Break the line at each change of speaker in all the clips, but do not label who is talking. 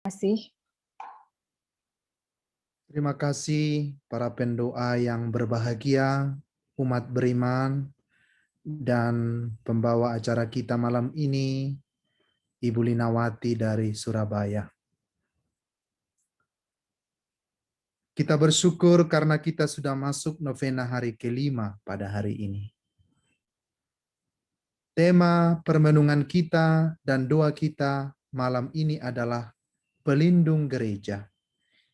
Kasih.
Terima kasih para pendoa yang berbahagia, umat beriman, dan pembawa acara kita malam ini, Ibu Linawati dari Surabaya. Kita bersyukur karena kita sudah masuk novena hari kelima pada hari ini. Tema permenungan kita dan doa kita malam ini adalah pelindung gereja.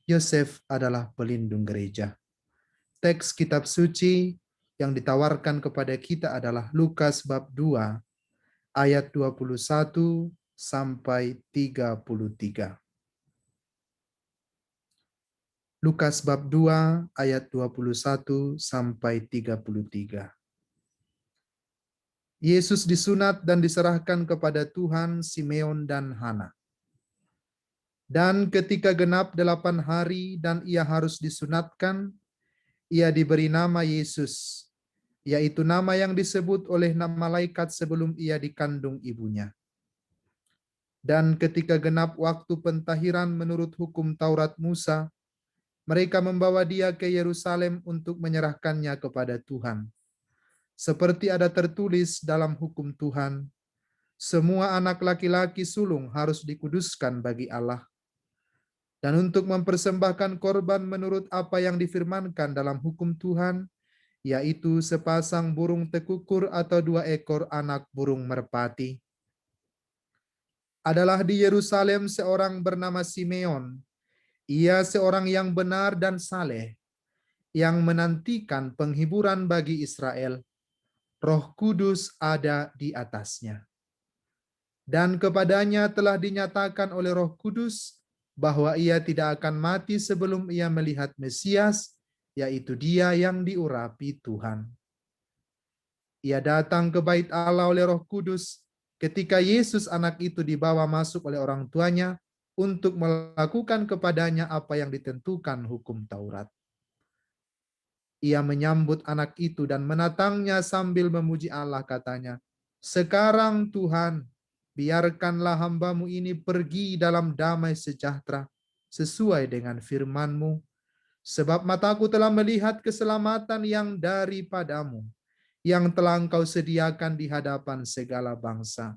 Yosef adalah pelindung gereja. Teks kitab suci yang ditawarkan kepada kita adalah Lukas bab 2 ayat 21 sampai 33. Lukas bab 2 ayat 21 sampai 33. Yesus disunat dan diserahkan kepada Tuhan Simeon dan Hana. Dan ketika genap 8 hari dan ia harus disunatkan, ia diberi nama Yesus, yaitu nama yang disebut oleh malaikat sebelum ia dikandung ibunya. Dan ketika genap waktu pentahiran menurut hukum Taurat Musa, mereka membawa dia ke Yerusalem untuk menyerahkannya kepada Tuhan. Seperti ada tertulis dalam hukum Tuhan, semua anak laki-laki sulung harus dikuduskan bagi Allah. Dan untuk mempersembahkan korban menurut apa yang difirmankan dalam hukum Tuhan, yaitu sepasang burung tekukur atau 2 ekor anak burung merpati. Adalah di Yerusalem seorang bernama Simeon. Ia seorang yang benar dan saleh, yang menantikan penghiburan bagi Israel. Roh Kudus ada di atasnya. Dan kepadanya telah dinyatakan oleh Roh Kudus bahwa ia tidak akan mati sebelum ia melihat Mesias, yaitu dia yang diurapi Tuhan. Ia datang ke bait Allah oleh Roh Kudus ketika Yesus anak itu dibawa masuk oleh orang tuanya untuk melakukan kepadanya apa yang ditentukan hukum Taurat. Ia menyambut anak itu dan menatangnya sambil memuji Allah, katanya, "Sekarang Tuhan, biarkanlah hamba-Mu ini pergi dalam damai sejahtera sesuai dengan firman-Mu, sebab mataku telah melihat keselamatan yang daripada-Mu, yang telah Engkau sediakan di hadapan segala bangsa,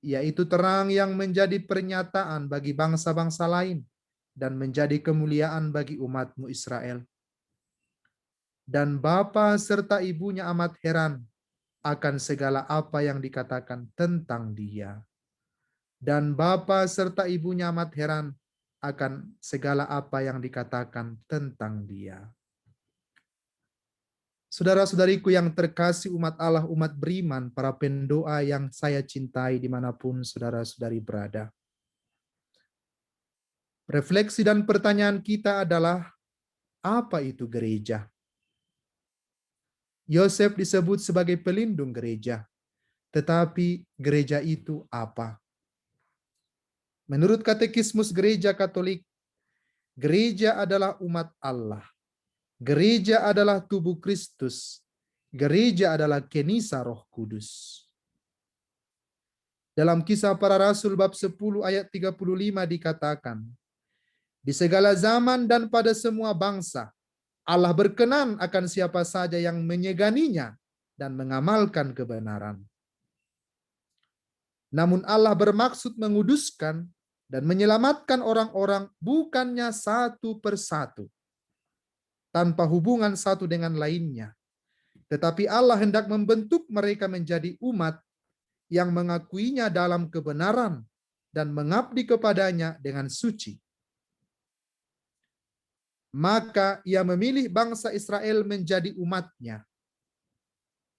yaitu terang yang menjadi pernyataan bagi bangsa-bangsa lain dan menjadi kemuliaan bagi umat-Mu Israel." Dan bapa serta ibunya amat heran akan segala apa yang dikatakan tentang dia. Dan bapa serta ibunya amat heran akan segala apa yang dikatakan tentang dia. Saudara-saudariku yang terkasih umat Allah, umat beriman, para pendoa yang saya cintai dimanapun saudara-saudari berada. Refleksi dan pertanyaan kita adalah, apa itu gereja? Yosef disebut sebagai pelindung gereja. Tetapi gereja itu apa? Menurut Katekismus Gereja Katolik, gereja adalah umat Allah. Gereja adalah tubuh Kristus. Gereja adalah kenisa Roh Kudus. Dalam Kisah Para Rasul bab 10 ayat 35 dikatakan, di segala zaman dan pada semua bangsa, Allah berkenan akan siapa saja yang menyeganinya dan mengamalkan kebenaran. Namun Allah bermaksud menguduskan dan menyelamatkan orang-orang bukannya satu persatu, tanpa hubungan satu dengan lainnya. Tetapi Allah hendak membentuk mereka menjadi umat yang mengakuinya dalam kebenaran dan mengabdi kepadanya dengan suci. Maka ia memilih bangsa Israel menjadi umatnya,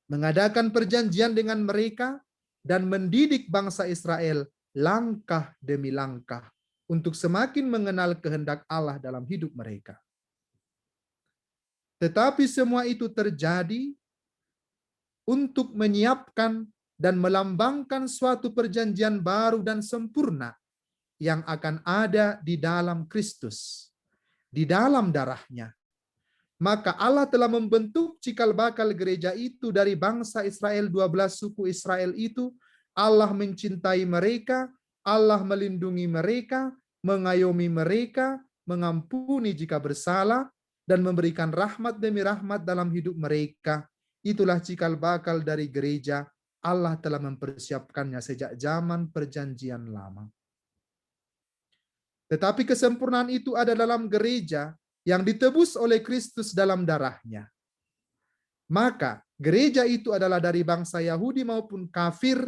mengadakan perjanjian dengan mereka, dan mendidik bangsa Israel langkah demi langkah untuk semakin mengenal kehendak Allah dalam hidup mereka. Tetapi semua itu terjadi untuk menyiapkan dan melambangkan suatu perjanjian baru dan sempurna yang akan ada di dalam Kristus, di dalam darahnya. Maka Allah telah membentuk cikal bakal gereja itu dari bangsa Israel, 12 suku Israel itu. Allah mencintai mereka, Allah melindungi mereka, mengayomi mereka, mengampuni jika bersalah, dan memberikan rahmat demi rahmat dalam hidup mereka. Itulah cikal bakal dari gereja. Allah telah mempersiapkannya sejak zaman perjanjian lama. Tetapi kesempurnaan itu ada dalam gereja yang ditebus oleh Kristus dalam darahnya. Maka gereja itu adalah dari bangsa Yahudi maupun kafir.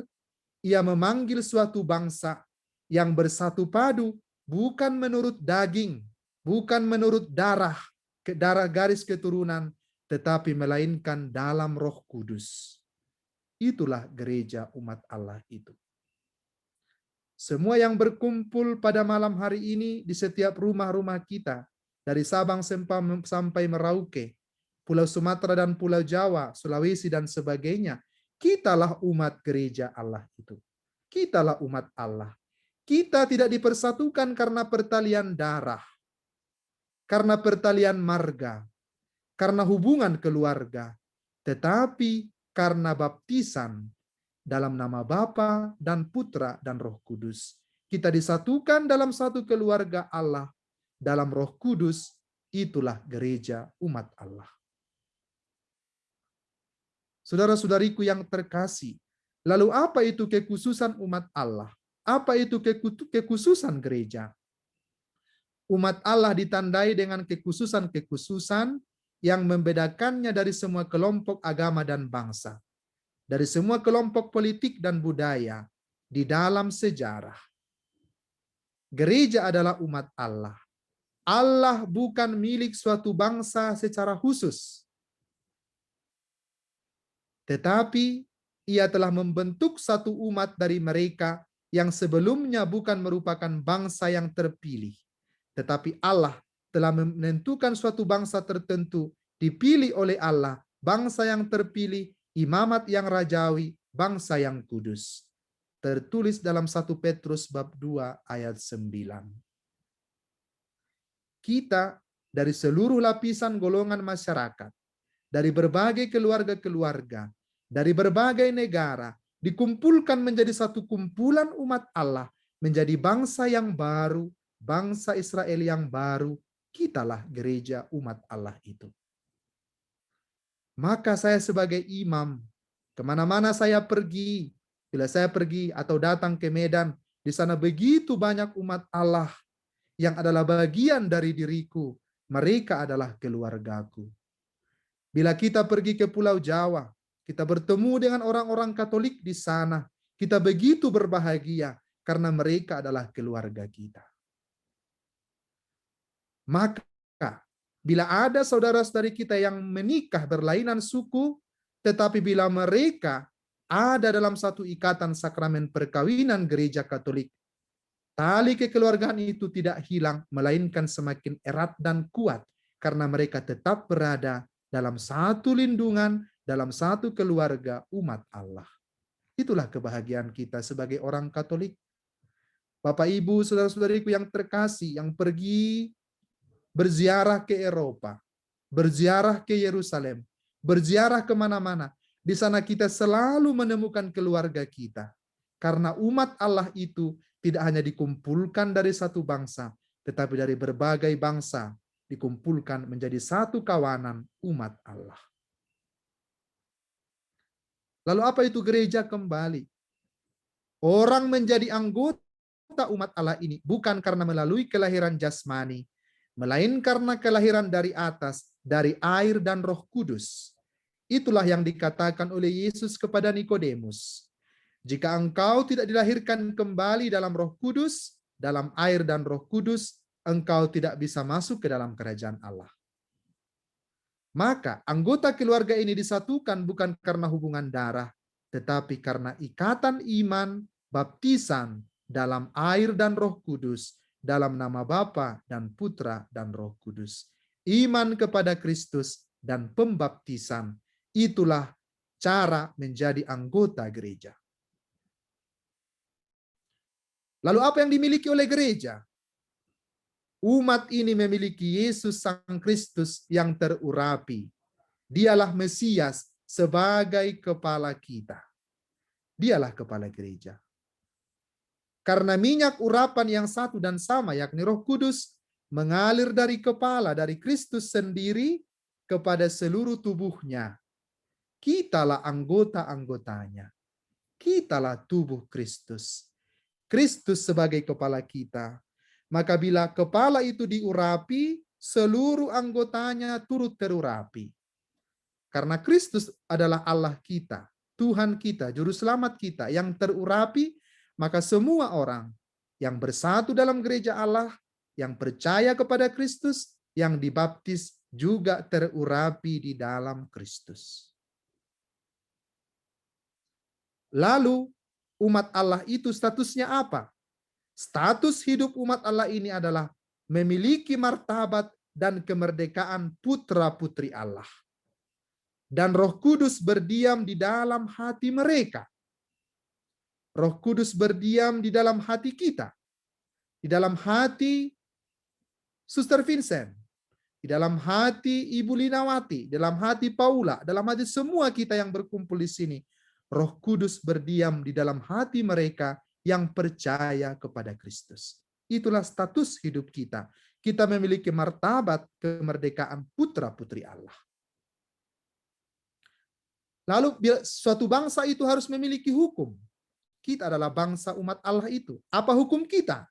Ia memanggil suatu bangsa yang bersatu padu, bukan menurut daging, bukan menurut darah garis keturunan, tetapi melainkan dalam Roh Kudus. Itulah gereja umat Allah itu. Semua yang berkumpul pada malam hari ini di setiap rumah-rumah kita, dari Sabang sampai Merauke, Pulau Sumatera dan Pulau Jawa, Sulawesi dan sebagainya, kitalah umat gereja Allah itu. Kitalah umat Allah. Kita tidak dipersatukan karena pertalian darah, karena pertalian marga, karena hubungan keluarga, tetapi karena baptisan dalam nama Bapa dan Putra dan Roh Kudus. Kita disatukan dalam satu keluarga Allah, dalam Roh Kudus. Itulah gereja umat Allah. Saudara-saudariku yang terkasih, lalu apa itu kekhususan umat Allah? Apa itu kekhususan gereja? Umat Allah ditandai dengan kekhususan-kekhususan yang membedakannya dari semua kelompok agama dan bangsa, dari semua kelompok politik dan budaya di dalam sejarah. Gereja adalah umat Allah. Allah bukan milik suatu bangsa secara khusus, tetapi Ia telah membentuk satu umat dari mereka yang sebelumnya bukan merupakan bangsa yang terpilih, tetapi Allah telah menentukan suatu bangsa tertentu, dipilih oleh Allah, bangsa yang terpilih, imamat yang rajawi, bangsa yang kudus. Tertulis dalam 1 Petrus bab 2 ayat 9. Kita dari seluruh lapisan golongan masyarakat, dari berbagai keluarga-keluarga, dari berbagai negara, dikumpulkan menjadi satu kumpulan umat Allah, menjadi bangsa yang baru, bangsa Israel yang baru. Kitalah gereja umat Allah itu. Maka saya sebagai imam, kemana-mana saya pergi, bila saya pergi atau datang ke Medan, di sana begitu banyak umat Allah yang adalah bagian dari diriku. Mereka adalah keluargaku. Bila kita pergi ke Pulau Jawa, kita bertemu dengan orang-orang Katolik di sana. Kita begitu berbahagia karena mereka adalah keluarga kita. Maka bila ada saudara-saudari kita yang menikah berlainan suku, tetapi bila mereka ada dalam satu ikatan sakramen perkawinan gereja Katolik, tali kekeluargaan itu tidak hilang, melainkan semakin erat dan kuat karena mereka tetap berada dalam satu lindungan, dalam satu keluarga umat Allah. Itulah kebahagiaan kita sebagai orang Katolik. Bapak, Ibu, saudara-saudariku yang terkasih, yang pergi berziarah ke Eropa, berziarah ke Yerusalem, berziarah kemana-mana, di sana kita selalu menemukan keluarga kita. Karena umat Allah itu tidak hanya dikumpulkan dari satu bangsa, tetapi dari berbagai bangsa dikumpulkan menjadi satu kawanan umat Allah. Lalu apa itu gereja kembali? Orang menjadi anggota umat Allah ini bukan karena melalui kelahiran jasmani, melainkan karena kelahiran dari atas, dari air dan Roh Kudus. Itulah yang dikatakan oleh Yesus kepada Nikodemus. Jika engkau tidak dilahirkan kembali dalam Roh Kudus, dalam air dan Roh Kudus, engkau tidak bisa masuk ke dalam kerajaan Allah. Maka anggota keluarga ini disatukan bukan karena hubungan darah, tetapi karena ikatan iman, baptisan dalam air dan Roh Kudus, dalam nama Bapa dan Putra dan Roh Kudus. Iman kepada Kristus dan pembaptisan, itulah cara menjadi anggota gereja. Lalu apa yang dimiliki oleh gereja? Umat ini memiliki Yesus Sang Kristus yang terurapi. Dialah Mesias sebagai kepala kita. Dialah kepala gereja. Karena minyak urapan yang satu dan sama, yakni Roh Kudus, mengalir dari kepala, dari Kristus sendiri kepada seluruh tubuhnya. Kitalah anggota-anggotanya. Kitalah tubuh Kristus. Kristus sebagai kepala kita. Maka bila kepala itu diurapi, seluruh anggotanya turut terurapi. Karena Kristus adalah Allah kita, Tuhan kita, Juru Selamat kita yang terurapi, maka semua orang yang bersatu dalam gereja Allah, yang percaya kepada Kristus, yang dibaptis juga terurapi di dalam Kristus. Lalu umat Allah itu statusnya apa? Status hidup umat Allah ini adalah memiliki martabat dan kemerdekaan putra-putri Allah. Dan Roh Kudus berdiam di dalam hati mereka. Roh Kudus berdiam di dalam hati kita. Di dalam hati Suster Vincent. Di dalam hati Ibu Linawati. Di dalam hati Paula. Dalam hati semua kita yang berkumpul di sini. Roh Kudus berdiam di dalam hati mereka yang percaya kepada Kristus. Itulah status hidup kita. Kita memiliki martabat kemerdekaan putra-putri Allah. Lalu suatu bangsa itu harus memiliki hukum. Kita adalah bangsa umat Allah itu. Apa hukum kita?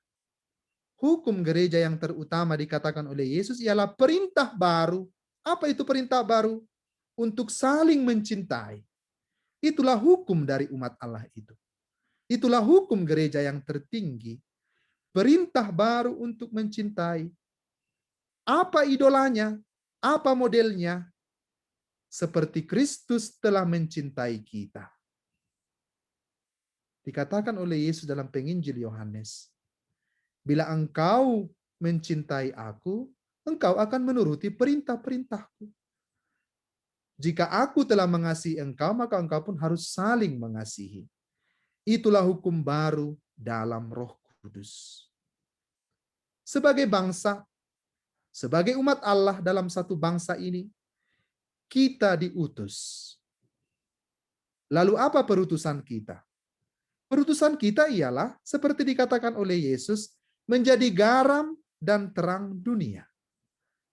Hukum gereja yang terutama dikatakan oleh Yesus ialah perintah baru. Apa itu perintah baru? Untuk saling mencintai. Itulah hukum dari umat Allah itu. Itulah hukum gereja yang tertinggi. Perintah baru untuk mencintai. Apa idolanya? Apa modelnya? Seperti Kristus telah mencintai kita. Dikatakan oleh Yesus dalam penginjil Yohanes, bila engkau mencintai aku, engkau akan menuruti perintah-perintahku. Jika aku telah mengasihi engkau, maka engkau pun harus saling mengasihi. Itulah hukum baru dalam Roh Kudus. Sebagai bangsa, sebagai umat Allah dalam satu bangsa ini, kita diutus. Lalu apa perutusan kita? Perutusan kita ialah, seperti dikatakan oleh Yesus, menjadi garam dan terang dunia.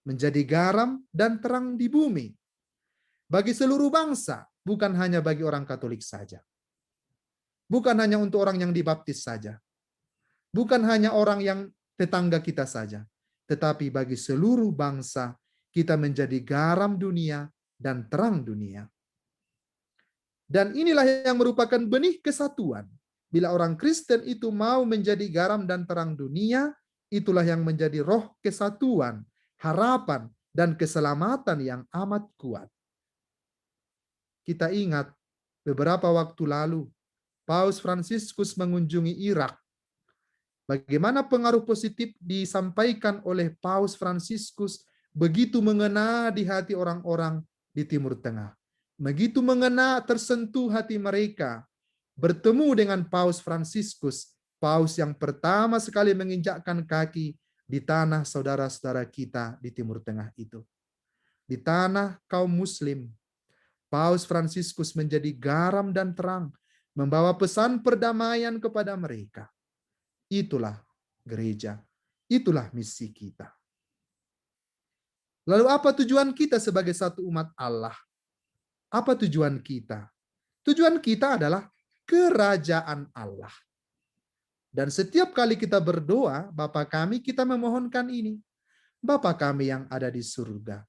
Menjadi garam dan terang di bumi. Bagi seluruh bangsa, bukan hanya bagi orang Katolik saja. Bukan hanya untuk orang yang dibaptis saja. Bukan hanya orang yang tetangga kita saja. Tetapi bagi seluruh bangsa, kita menjadi garam dunia dan terang dunia. Dan inilah yang merupakan benih kesatuan. Bila orang Kristen itu mau menjadi garam dan terang dunia, itulah yang menjadi roh kesatuan, harapan, dan keselamatan yang amat kuat. Kita ingat beberapa waktu lalu, Paus Fransiskus mengunjungi Irak. Bagaimana pengaruh positif disampaikan oleh Paus Fransiskus begitu mengena di hati orang-orang di Timur Tengah. Begitu mengena, tersentuh hati mereka. Bertemu dengan Paus Fransiskus, Paus yang pertama sekali menginjakkan kaki di tanah saudara-saudara kita di Timur Tengah itu. Di tanah kaum Muslim, Paus Fransiskus menjadi garam dan terang, membawa pesan perdamaian kepada mereka. Itulah gereja, itulah misi kita. Lalu apa tujuan kita sebagai satu umat Allah? Apa tujuan kita? Tujuan kita adalah kerajaan Allah. Dan setiap kali kita berdoa, Bapa kami, kita memohonkan ini. Bapa kami yang ada di surga,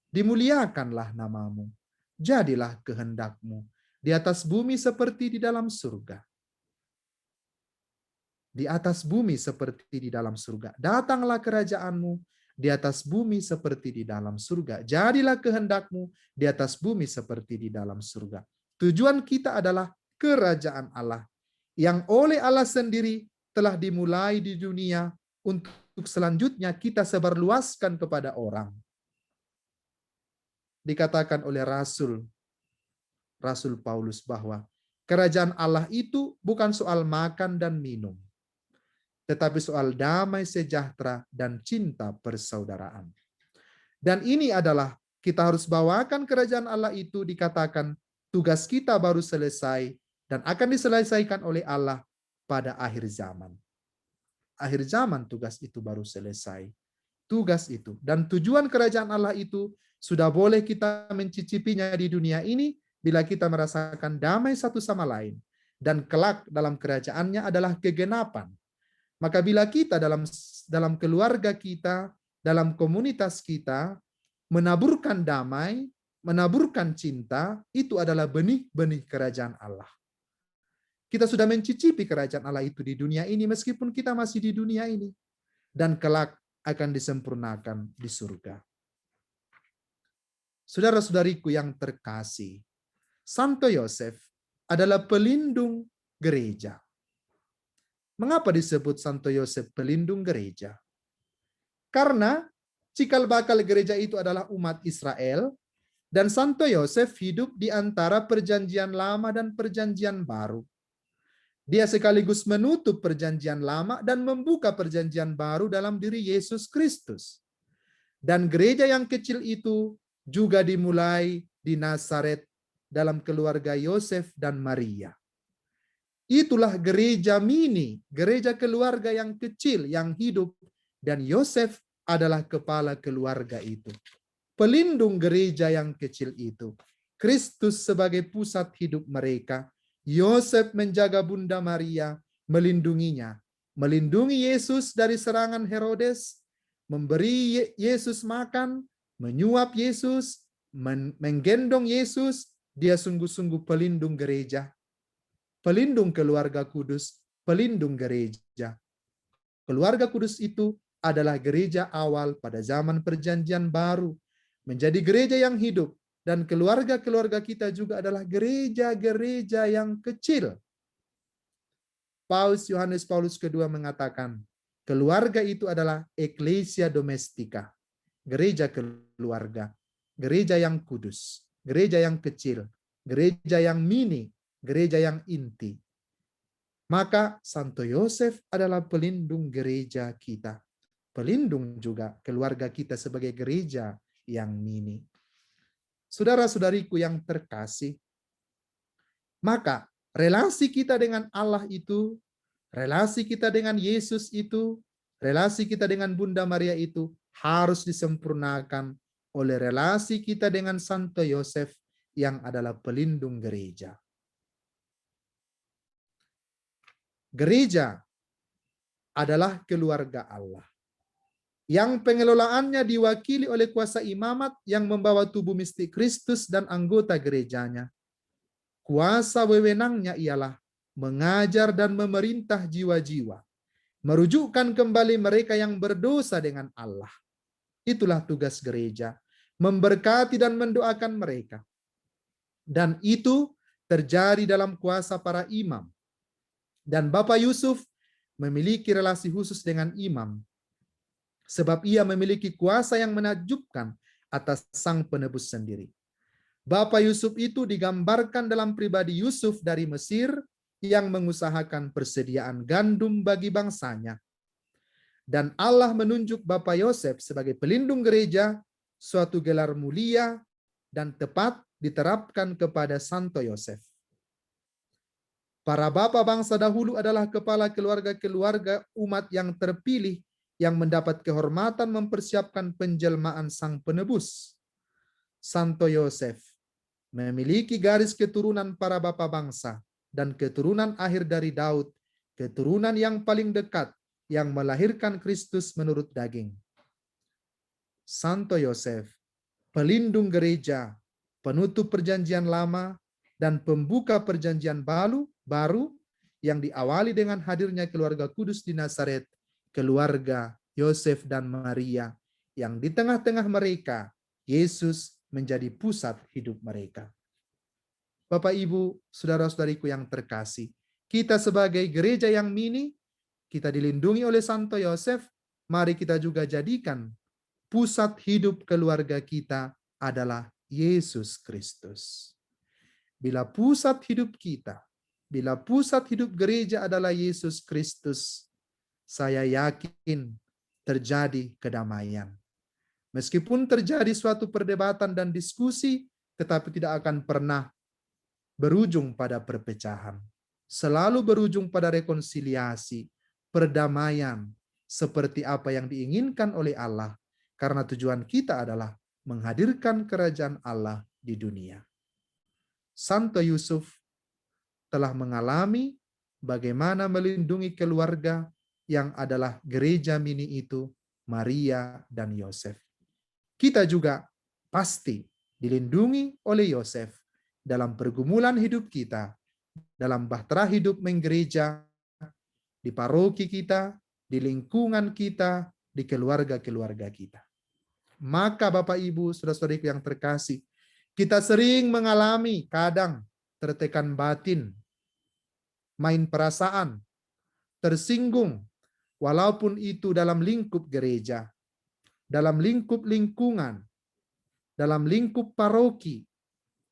dimuliakanlah namamu. Jadilah kehendakmu di atas bumi seperti di dalam surga. Di atas bumi seperti di dalam surga. Datanglah kerajaanmu di atas bumi seperti di dalam surga. Jadilah kehendakmu di atas bumi seperti di dalam surga. Tujuan kita adalah kerajaan Allah yang oleh Allah sendiri telah dimulai di dunia untuk selanjutnya kita sebarluaskan kepada orang. Dikatakan oleh Rasul Paulus bahwa kerajaan Allah itu bukan soal makan dan minum, tetapi soal damai sejahtera dan cinta persaudaraan. Dan ini adalah kita harus bawakan kerajaan Allah itu, dikatakan tugas kita baru selesai dan akan diselesaikan oleh Allah pada akhir zaman. akhir zaman tugas itu baru selesai. Tugas itu dan tujuan kerajaan Allah itu sudah boleh kita mencicipinya di dunia ini bila kita merasakan damai satu sama lain, dan kelak dalam kerajaannya adalah kegenapan. Maka bila kita dalam keluarga kita, dalam komunitas kita menaburkan damai, menaburkan cinta, itu adalah benih-benih kerajaan Allah. Kita sudah mencicipi kerajaan Allah itu di dunia ini meskipun kita masih di dunia ini, dan kelak akan disempurnakan di surga. Saudara-saudariku yang terkasih, Santo Yosef adalah pelindung gereja. Mengapa disebut Santo Yosef pelindung gereja? Karena cikal bakal gereja itu adalah umat Israel, dan Santo Yosef hidup di antara perjanjian lama dan perjanjian baru. Dia sekaligus menutup perjanjian lama dan membuka perjanjian baru dalam diri Yesus Kristus. Dan gereja yang kecil itu juga dimulai di Nazaret dalam keluarga Yosef dan Maria. Itulah gereja mini, gereja keluarga yang kecil yang hidup, dan Yosef adalah kepala keluarga itu. Pelindung gereja yang kecil itu. Kristus sebagai pusat hidup mereka. Yosef menjaga Bunda Maria, melindunginya. Melindungi Yesus dari serangan Herodes, memberi Yesus makan, menyuap Yesus, menggendong Yesus. Dia sungguh-sungguh pelindung gereja. Pelindung keluarga kudus, pelindung gereja. Keluarga kudus itu adalah gereja awal pada zaman perjanjian baru. Menjadi gereja yang hidup. Dan keluarga-keluarga kita juga adalah gereja-gereja yang kecil. Yohanes Paulus II mengatakan, keluarga itu adalah ecclesia domestica. Gereja keluarga. Gereja yang kudus. Gereja yang kecil. Gereja yang mini. Gereja yang inti. Maka Santo Yosef adalah pelindung gereja kita. Pelindung juga keluarga kita sebagai gereja yang mini. Saudara-saudariku yang terkasih, maka relasi kita dengan Allah itu, relasi kita dengan Yesus itu, relasi kita dengan Bunda Maria itu harus disempurnakan oleh relasi kita dengan Santo Yosef yang adalah pelindung gereja. Gereja adalah keluarga Allah, yang pengelolaannya diwakili oleh kuasa imamat yang membawa tubuh mistik Kristus dan anggota gerejanya. Kuasa wewenangnya ialah mengajar dan memerintah jiwa-jiwa, merujukkan kembali mereka yang berdosa dengan Allah. Itulah tugas gereja, memberkati dan mendoakan mereka. Dan itu terjadi dalam kuasa para imam. Dan Bapak Yusuf memiliki relasi khusus dengan imam, sebab ia memiliki kuasa yang menakjubkan atas sang penebus sendiri. Bapak Yusuf itu digambarkan dalam pribadi Yusuf dari Mesir yang mengusahakan persediaan gandum bagi bangsanya. Dan Allah menunjuk Bapak Yosef sebagai pelindung gereja, suatu gelar mulia dan tepat diterapkan kepada Santo Yosef. Para bapak bangsa dahulu adalah kepala keluarga-keluarga umat yang terpilih yang mendapat kehormatan mempersiapkan penjelmaan sang penebus. Santo Yosef memiliki garis keturunan para bapak bangsa dan keturunan akhir dari Daud, keturunan yang paling dekat yang melahirkan Kristus menurut daging. Santo Yosef, pelindung gereja, penutup perjanjian lama, dan pembuka perjanjian baru yang diawali dengan hadirnya keluarga kudus di Nazaret, keluarga Yosef dan Maria, yang di tengah-tengah mereka, Yesus menjadi pusat hidup mereka. Bapak, Ibu, saudara-saudariku yang terkasih, kita sebagai gereja yang mini, kita dilindungi oleh Santo Yosef, mari kita juga jadikan pusat hidup keluarga kita adalah Yesus Kristus. Bila pusat hidup kita, bila pusat hidup gereja adalah Yesus Kristus, saya yakin terjadi kedamaian. Meskipun terjadi suatu perdebatan dan diskusi, tetapi tidak akan pernah berujung pada perpecahan. Selalu berujung pada rekonsiliasi, perdamaian seperti apa yang diinginkan oleh Allah, karena tujuan kita adalah menghadirkan kerajaan Allah di dunia. Santo Yusuf telah mengalami bagaimana melindungi keluarga yang adalah gereja mini itu, Maria dan Yosef. Kita juga pasti dilindungi oleh Yosef dalam pergumulan hidup kita, dalam bahtera hidup menggereja, di paroki kita, di lingkungan kita, di keluarga-keluarga kita. Maka Bapak Ibu, saudara-saudariku yang terkasih, kita sering mengalami kadang tertekan batin, main perasaan, tersinggung, walaupun itu dalam lingkup gereja, dalam lingkup lingkungan, dalam lingkup paroki,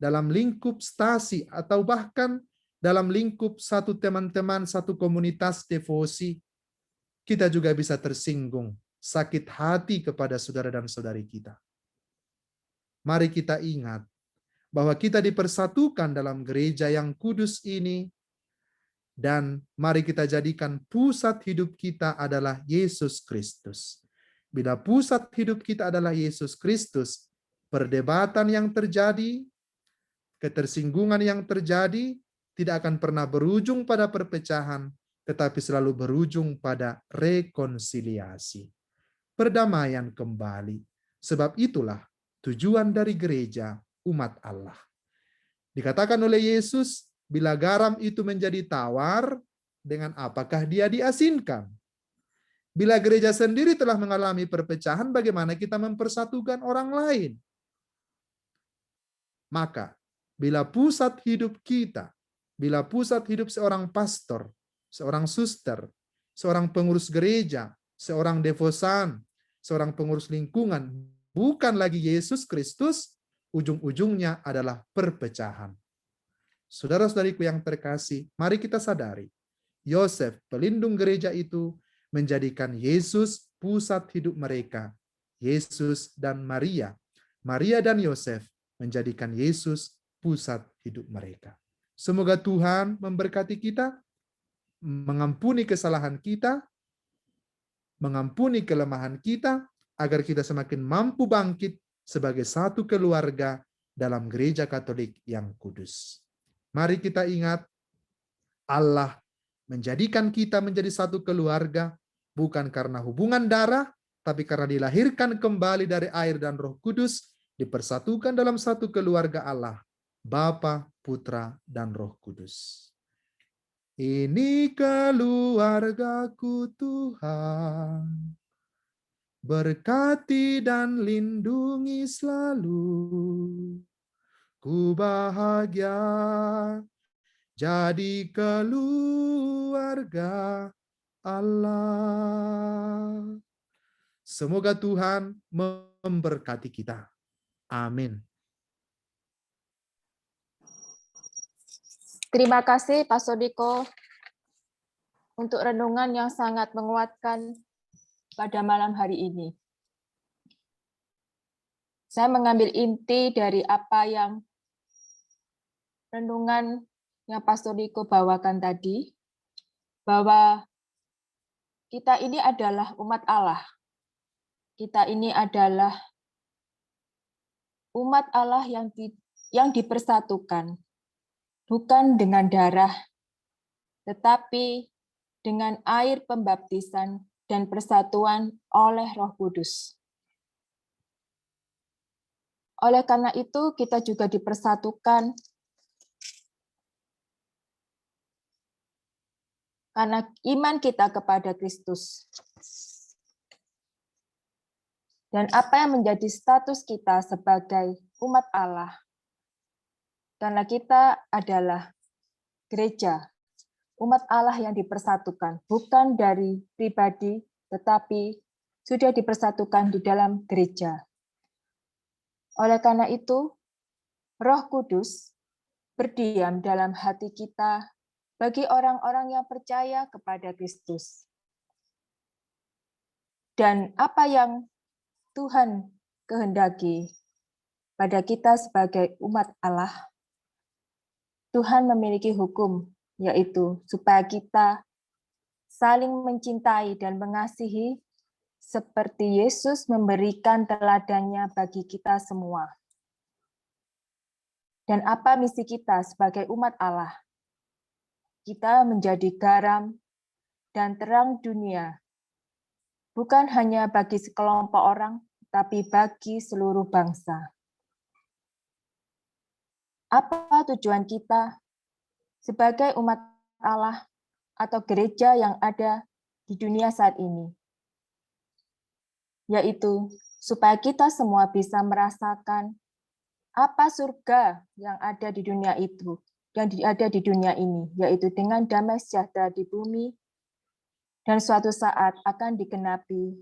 dalam lingkup stasi, atau bahkan dalam lingkup satu teman-teman, satu komunitas devosi, kita juga bisa tersinggung, sakit hati kepada saudara dan saudari kita. Mari kita ingat bahwa kita dipersatukan dalam gereja yang kudus ini, dan mari kita jadikan pusat hidup kita adalah Yesus Kristus. Bila pusat hidup kita adalah Yesus Kristus, perdebatan yang terjadi, ketersinggungan yang terjadi, tidak akan pernah berujung pada perpecahan, tetapi selalu berujung pada rekonsiliasi, perdamaian kembali. Sebab itulah tujuan dari gereja umat Allah. Dikatakan oleh Yesus, bila garam itu menjadi tawar, dengan apakah dia diasinkan? Bila gereja sendiri telah mengalami perpecahan, bagaimana kita mempersatukan orang lain? Maka, bila pusat hidup kita, bila pusat hidup seorang pastor, seorang suster, seorang pengurus gereja, seorang devosan, seorang pengurus lingkungan, bukan lagi Yesus Kristus, ujung-ujungnya adalah perpecahan. Saudara-saudariku yang terkasih, mari kita sadari, Yosef, pelindung gereja itu, menjadikan Yesus pusat hidup mereka. Yesus dan Maria. Maria dan Yosef menjadikan Yesus pusat hidup mereka. Semoga Tuhan memberkati kita, mengampuni kesalahan kita, mengampuni kelemahan kita, agar kita semakin mampu bangkit sebagai satu keluarga dalam gereja Katolik yang kudus. Mari kita ingat, Allah menjadikan kita menjadi satu keluarga, bukan karena hubungan darah, tapi karena dilahirkan kembali dari air dan Roh Kudus, dipersatukan dalam satu keluarga Allah, Bapa, Putra, dan Roh Kudus. Ini keluargaku Tuhan, berkati dan lindungi selalu. Ku bahagia jadi keluarga Allah. Semoga Tuhan memberkati kita. Amin.
Terima kasih Pak Sodiko untuk renungan yang sangat menguatkan pada malam hari ini. Saya mengambil inti dari apa yang renungan yang Pastor Diko bawakan tadi, bahwa kita ini adalah umat Allah. Kita ini adalah umat Allah yang dipersatukan, bukan dengan darah, tetapi dengan air pembaptisan dan persatuan oleh Roh Kudus. Oleh karena itu, kita juga dipersatukan karena iman kita kepada Kristus. Dan apa yang menjadi status kita sebagai umat Allah? Karena kita adalah gereja, umat Allah yang dipersatukan, bukan dari pribadi, tetapi sudah dipersatukan di dalam gereja. Oleh karena itu, Roh Kudus berdiam dalam hati kita bagi orang-orang yang percaya kepada Kristus. Dan apa yang Tuhan kehendaki pada kita sebagai umat Allah, Tuhan memiliki hukum, yaitu supaya kita saling mencintai dan mengasihi seperti Yesus memberikan teladannya bagi kita semua. Dan apa misi kita sebagai umat Allah? Kita menjadi garam dan terang dunia, bukan hanya bagi sekelompok orang, tapi bagi seluruh bangsa. Apa tujuan kita sebagai umat Allah atau gereja yang ada di dunia saat ini? Yaitu supaya kita semua bisa merasakan apa surga yang ada di dunia itu, yang ada di dunia ini, yaitu dengan damai sejahtera di bumi, dan suatu saat akan digenapi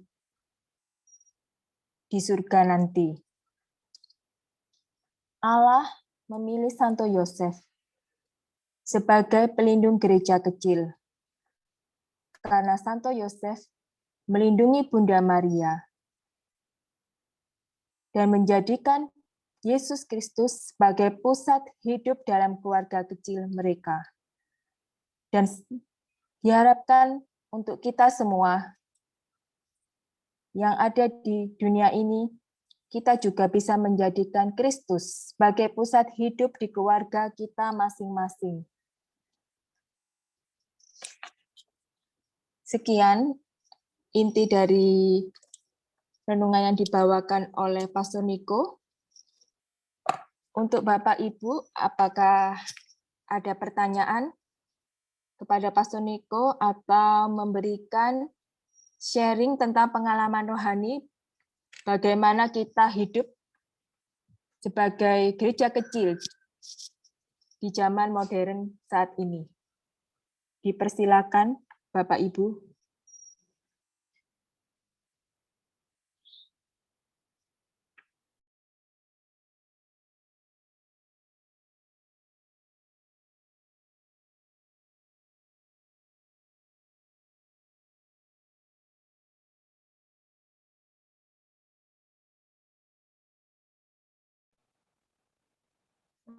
di surga nanti. Allah memilih Santo Yosef sebagai pelindung gereja kecil, karena Santo Yosef melindungi Bunda Maria dan menjadikan Yesus Kristus sebagai pusat hidup dalam keluarga kecil mereka. Dan diharapkan untuk kita semua yang ada di dunia ini, kita juga bisa menjadikan Kristus sebagai pusat hidup di keluarga kita masing-masing. Sekian inti dari renungan yang dibawakan oleh Pastor Niko. Untuk Bapak Ibu, apakah ada pertanyaan kepada Pastor Niko atau memberikan sharing tentang pengalaman rohani bagaimana kita hidup sebagai gereja kecil di zaman modern saat ini? Dipersilakan Bapak Ibu.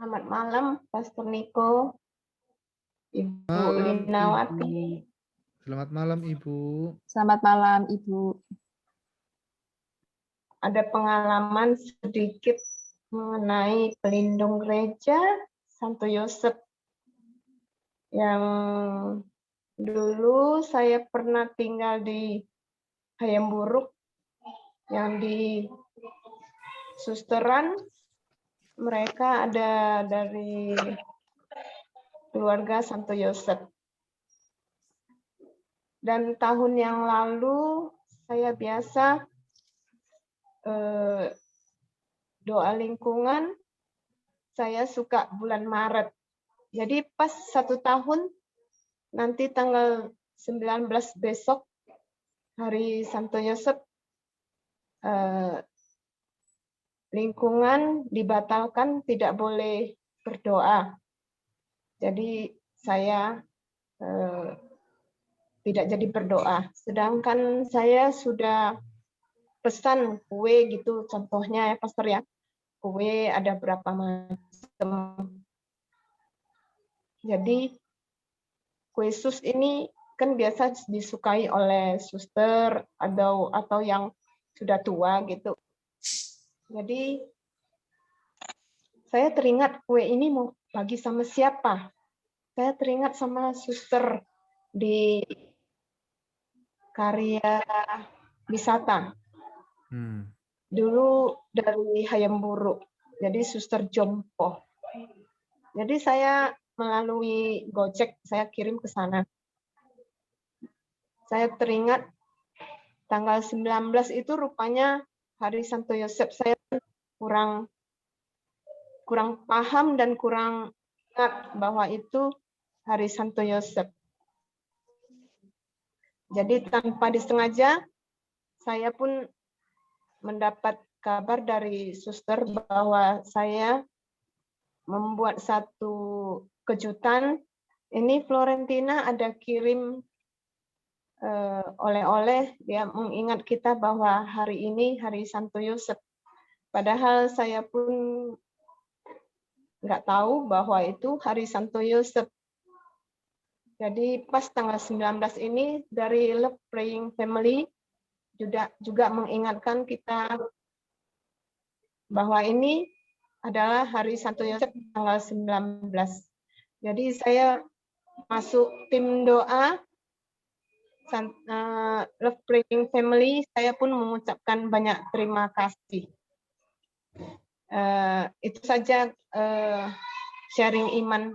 Selamat malam, Pastor Niko, Ibu Linawati.
Selamat malam, Ibu.
Selamat malam, Ibu.
Ada pengalaman sedikit mengenai pelindung gereja Santo Yosef yang dulu saya pernah tinggal di Hayam Buruk, yang di Susteran. Mereka ada dari keluarga Santo Yosef. Dan tahun yang lalu saya biasa doa lingkungan, saya suka bulan Maret. Jadi pas 1 tahun, nanti tanggal 19 besok, hari Santo Yosef, lingkungan dibatalkan, tidak boleh berdoa. Jadi saya tidak jadi berdoa. Sedangkan saya sudah pesan kue gitu, contohnya ya Pastor ya, kue ada berapa macam. Jadi kue sus ini kan biasa disukai oleh suster atau yang sudah tua gitu. Jadi saya teringat kue ini mau bagi sama siapa. Saya teringat sama suster di Karya Wisata. Dulu dari Hayam Buruk. Jadi suster Jompo. Jadi saya melalui Gojek, saya kirim ke sana. Saya teringat tanggal 19 itu rupanya hari Santo Yosef. Saya kurang paham dan kurang ingat bahwa itu hari Santo Yosef. Jadi tanpa disengaja, saya pun mendapat kabar dari suster bahwa saya membuat satu kejutan. Ini Florentina ada kirim oleh-oleh, dia mengingat kita bahwa hari ini hari Santo Yosef. Padahal saya pun nggak tahu bahwa itu hari Santo Yosef. Jadi pas tanggal 19 ini dari Love Praying Family juga mengingatkan kita bahwa ini adalah Hari Santo Yosef tanggal 19. Jadi saya masuk tim doa Love Praying Family, saya pun mengucapkan banyak terima kasih. Itu saja sharing iman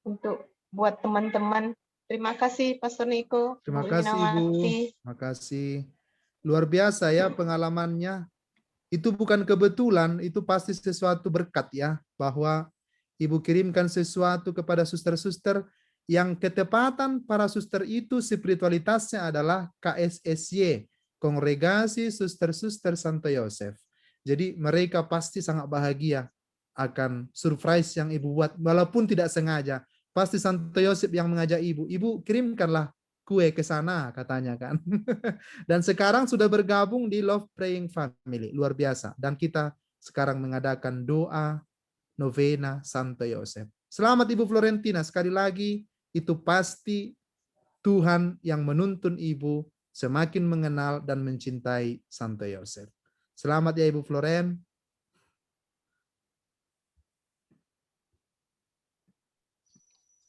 untuk buat teman-teman. Terima kasih Pastor Niko.
Terima
Bu
kasih Ibu.
Linawati.
Terima kasih. Luar biasa ya pengalamannya. Itu bukan kebetulan, itu pasti sesuatu berkat ya, bahwa Ibu kirimkan sesuatu kepada suster-suster yang ketepatan para suster itu spiritualitasnya adalah KSSY, Kongregasi Suster-Suster Santo Yosef. Jadi mereka pasti sangat bahagia akan surprise yang Ibu buat, walaupun tidak sengaja. Pasti Santo Yosef yang mengajak Ibu, Ibu kirimkanlah kue ke sana katanya kan. Dan sekarang sudah bergabung di Love Praying Family, luar biasa. Dan kita sekarang mengadakan doa novena Santo Yosef. Selamat Ibu Florentina, sekali lagi itu pasti Tuhan yang menuntun Ibu semakin mengenal dan mencintai Santo Yosef. Selamat ya Ibu Floren.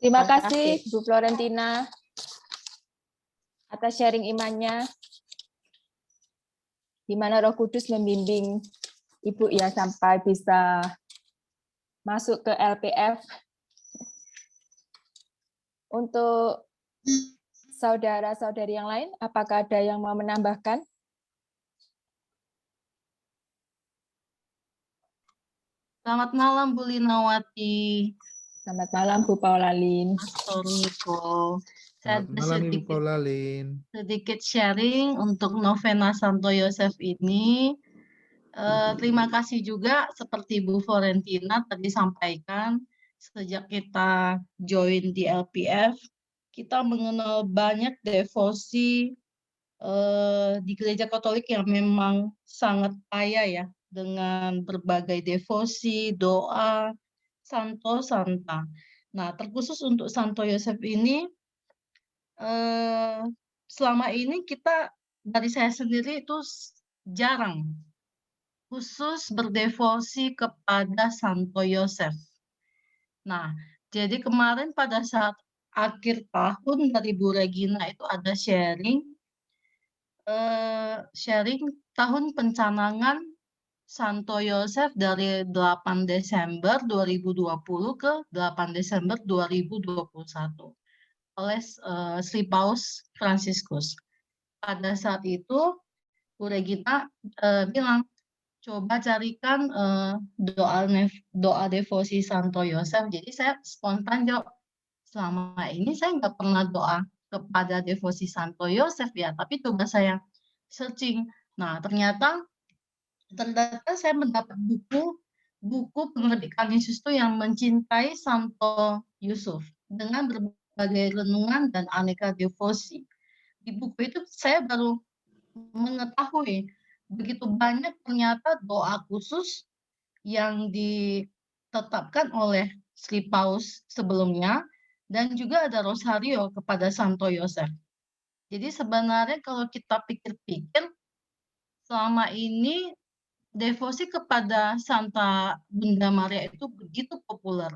Terima kasih Bu Florentina atas sharing imannya, di mana Roh Kudus membimbing Ibu ya sampai bisa masuk ke LPF. Untuk saudara-saudari yang lain, apakah ada yang mau menambahkan?
Selamat malam Bu Linawati.
Selamat malam Bu Paulalin.
Pastor Niko. Saya
Selamat malam Ibu Paulalin.
sedikit sharing untuk novena Santo Yosef ini. Terima kasih juga seperti Bu Florentina tadi sampaikan, sejak kita join di LPF, kita mengenal banyak devosi di Gereja Katolik yang memang sangat kaya ya, dengan berbagai devosi, doa, Santo Santa. Nah, terkhusus untuk Santo Yosef ini, selama ini kita, dari saya sendiri itu jarang khusus berdevosi kepada Santo Yosef. Nah, jadi kemarin pada saat akhir tahun dari Bu Regina itu ada sharing tahun pencanangan Santo Yosef dari 8 Desember 2020 ke 8 Desember 2021 oleh Sri Paus Fransiskus. Pada saat itu Bu Regina bilang, coba carikan doa devosi Santo Yosef. Jadi saya spontan jawab, selama ini saya nggak pernah doa kepada devosi Santo Yosef ya, tapi coba saya searching. Nah, ternyata saya mendapat buku penerbit Kanisius yang mencintai Santo Yusuf dengan berbagai renungan dan aneka devosi. Di buku itu saya baru mengetahui begitu banyak ternyata doa khusus yang ditetapkan oleh Sri Paus sebelumnya, dan juga ada rosario kepada Santo Yosef. Jadi sebenarnya kalau kita pikir-pikir, selama ini devosi kepada Santa Bunda Maria itu begitu populer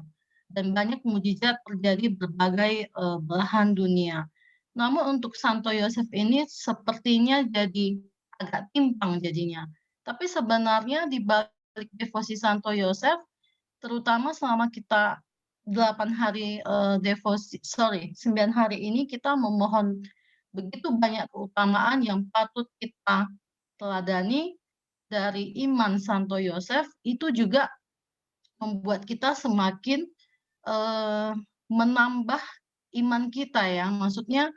dan banyak mujizat terjadi berbagai belahan dunia. Namun untuk Santo Yosef ini sepertinya jadi agak timpang jadinya. Tapi sebenarnya di balik devosi Santo Yosef, terutama selama kita 9 hari ini kita memohon begitu banyak keutamaan yang patut kita teladani dari iman Santo Yosef, itu juga membuat kita semakin menambah iman kita ya, maksudnya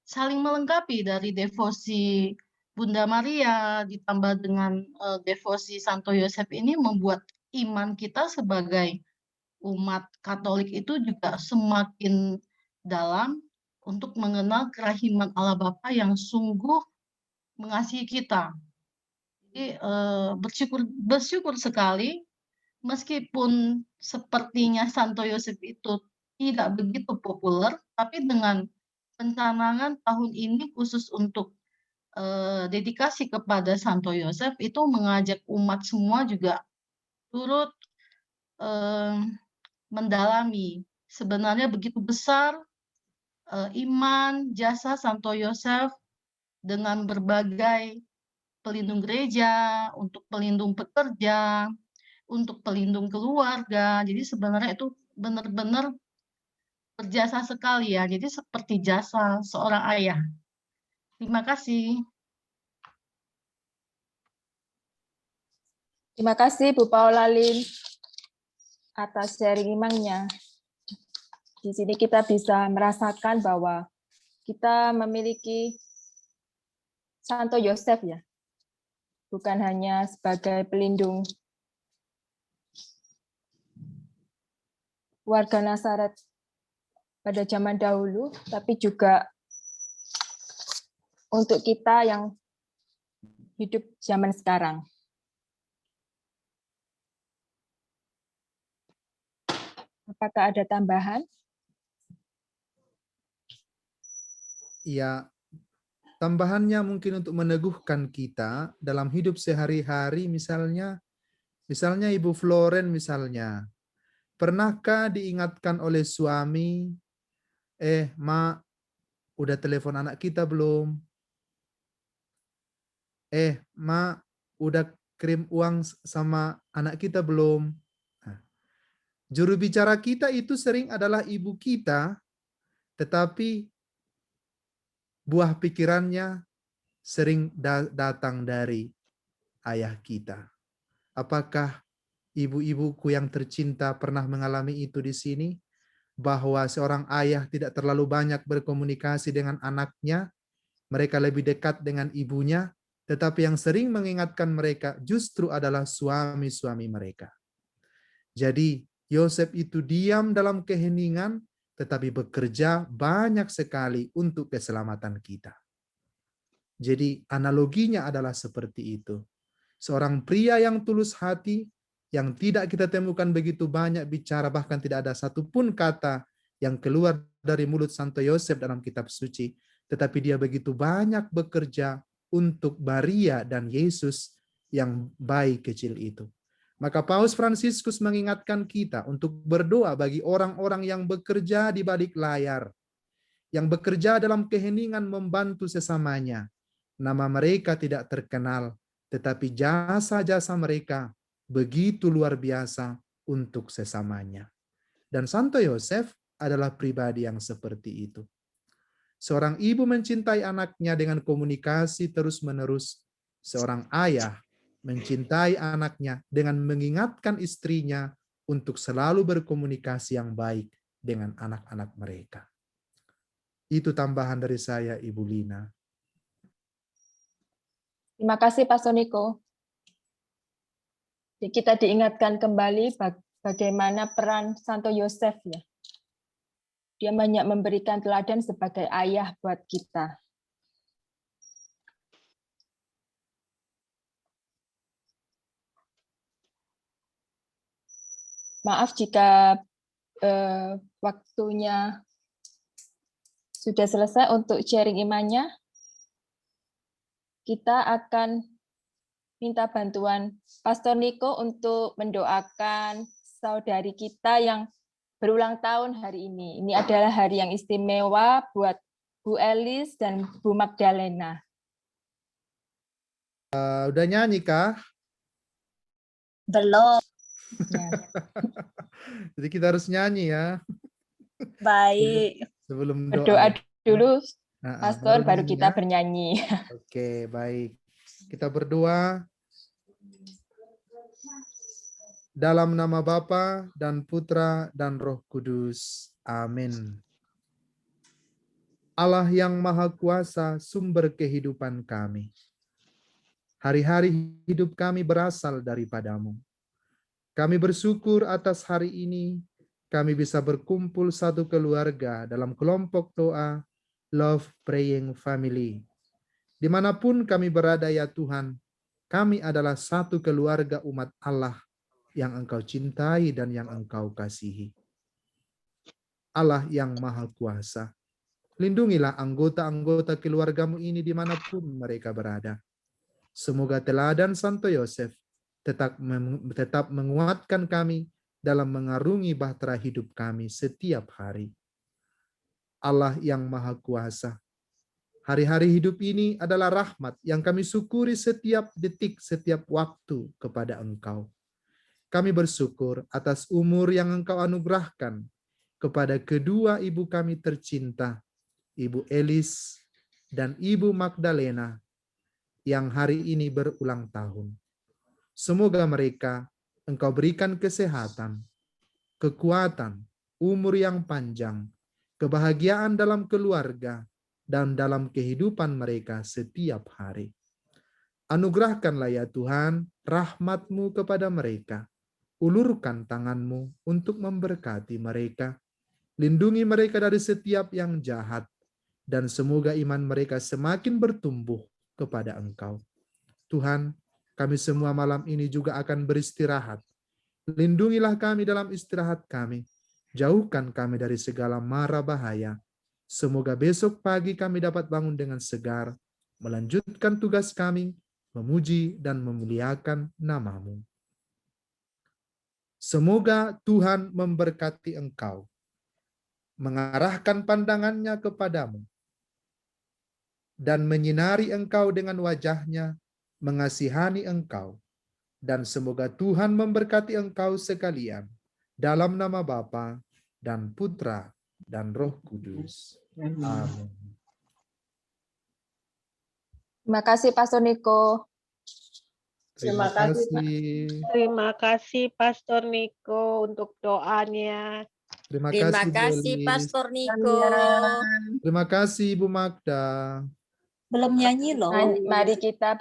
saling melengkapi dari devosi Bunda Maria ditambah dengan devosi Santo Yosef ini membuat iman kita sebagai umat Katolik itu juga semakin dalam untuk mengenal kerahiman Allah Bapa yang sungguh mengasihi kita. Jadi bersyukur sekali meskipun sepertinya Santo Yosef itu tidak begitu populer, tapi dengan pencanangan tahun ini khusus untuk dedikasi kepada Santo Yosef itu mengajak umat semua juga turut mendalami sebenarnya begitu besar iman jasa Santo Yosef dengan berbagai pelindung gereja, untuk pelindung pekerja, untuk pelindung keluarga. Jadi sebenarnya itu benar-benar berjasa sekali ya. Jadi seperti jasa seorang ayah. Terima kasih.
Terima kasih Bu Paula Lin atas sharing imannya. Di sini kita bisa merasakan bahwa kita memiliki Santo Yosef ya, bukan hanya sebagai pelindung warga Nazaret pada zaman dahulu, tapi juga untuk kita yang hidup zaman sekarang. Apakah ada tambahan?
Ya, tambahannya mungkin untuk meneguhkan kita dalam hidup sehari-hari, misalnya Ibu Floren misalnya, pernahkah diingatkan oleh suami, Mak, udah telepon anak kita belum? Mak, udah kirim uang sama anak kita belum? Nah, juru bicara kita itu sering adalah ibu kita, tetapi buah pikirannya sering datang dari ayah kita. Apakah ibu-ibuku yang tercinta pernah mengalami itu di sini? Bahwa seorang ayah tidak terlalu banyak berkomunikasi dengan anaknya, mereka lebih dekat dengan ibunya, tetapi yang sering mengingatkan mereka justru adalah suami-suami mereka. Jadi Yosef itu diam dalam keheningan, tetapi bekerja banyak sekali untuk keselamatan kita. Jadi analoginya adalah seperti itu. Seorang pria yang tulus hati, yang tidak kita temukan begitu banyak bicara, bahkan tidak ada satupun kata yang keluar dari mulut Santo Yosef dalam kitab suci, tetapi dia begitu banyak bekerja untuk Maria dan Yesus yang bayi kecil itu. Maka Paus Fransiskus mengingatkan kita untuk berdoa bagi orang-orang yang bekerja di balik layar, yang bekerja dalam keheningan membantu sesamanya. Nama mereka tidak terkenal, tetapi jasa-jasa mereka begitu luar biasa untuk sesamanya. Dan Santo Yosef adalah pribadi yang seperti itu. Seorang ibu mencintai anaknya dengan komunikasi terus-menerus. Seorang ayah mencintai anaknya dengan mengingatkan istrinya untuk selalu berkomunikasi yang baik dengan anak-anak mereka. Itu tambahan dari saya, Ibu Lina.
Terima kasih Pak Soniko. Kita diingatkan kembali bagaimana peran Santo Yosef ya. Dia banyak memberikan teladan sebagai ayah buat kita. Maaf jika waktunya sudah selesai untuk sharing imannya. Kita akan minta bantuan Pastor Niko untuk mendoakan saudari kita yang berulang tahun hari ini. Ini adalah hari yang istimewa buat Bu Elis dan Bu Magdalena.
Udah nyanyi kah?
Belum.
Ya.
Jadi kita harus nyanyi ya.
Baik.
Sebelum
Berdoa dulu, Pastor, baru
nyanyi
kita
ya.
bernyanyi.
Oke, baik. Kita berdoa. Dalam nama Bapa dan Putra dan Roh Kudus. Amin. Allah yang Maha Kuasa, sumber kehidupan kami. Hari-hari hidup kami berasal daripadamu. Kami bersyukur atas hari ini, kami bisa berkumpul satu keluarga dalam kelompok doa Love Praying Family. Dimanapun kami berada ya Tuhan, kami adalah satu keluarga umat Allah yang Engkau cintai dan yang Engkau kasihi. Allah yang Maha Kuasa. Lindungilah anggota-anggota keluargamu ini dimanapun mereka berada. Semoga teladan Santo Yosef tetap menguatkan kami dalam mengarungi bahtera hidup kami setiap hari. Allah yang Maha Kuasa, hari-hari hidup ini adalah rahmat yang kami syukuri setiap detik, setiap waktu kepada Engkau. Kami bersyukur atas umur yang Engkau anugerahkan kepada kedua ibu kami tercinta, Ibu Elis dan Ibu Magdalena, yang hari ini berulang tahun. Semoga mereka Engkau berikan kesehatan, kekuatan, umur yang panjang, kebahagiaan dalam keluarga, dan dalam kehidupan mereka setiap hari. Anugerahkanlah ya Tuhan rahmat-Mu kepada mereka. Ulurkan tangan-Mu untuk memberkati mereka. Lindungi mereka dari setiap yang jahat, dan semoga iman mereka semakin bertumbuh kepada Engkau. Tuhan, kami semua malam ini juga akan beristirahat. Lindungilah kami dalam istirahat kami. Jauhkan kami dari segala mara bahaya. Semoga besok pagi kami dapat bangun dengan segar, melanjutkan tugas kami, memuji dan memuliakan nama-Mu. Semoga Tuhan memberkati engkau, mengarahkan pandangannya kepadamu, dan menyinari engkau dengan wajahnya, mengasihani engkau. Dan semoga Tuhan memberkati engkau sekalian, dalam nama Bapa dan Putra dan Roh Kudus. Amin.
Terima kasih Pastor Niko.
Terima kasih.
Terima kasih Pastor Niko untuk doanya.
Terima
Terima
kasih,
kasih
Belis.
Pastor Niko.
Terima kasih, Ibu Magda.
Belum nyanyi loh.
Mari kita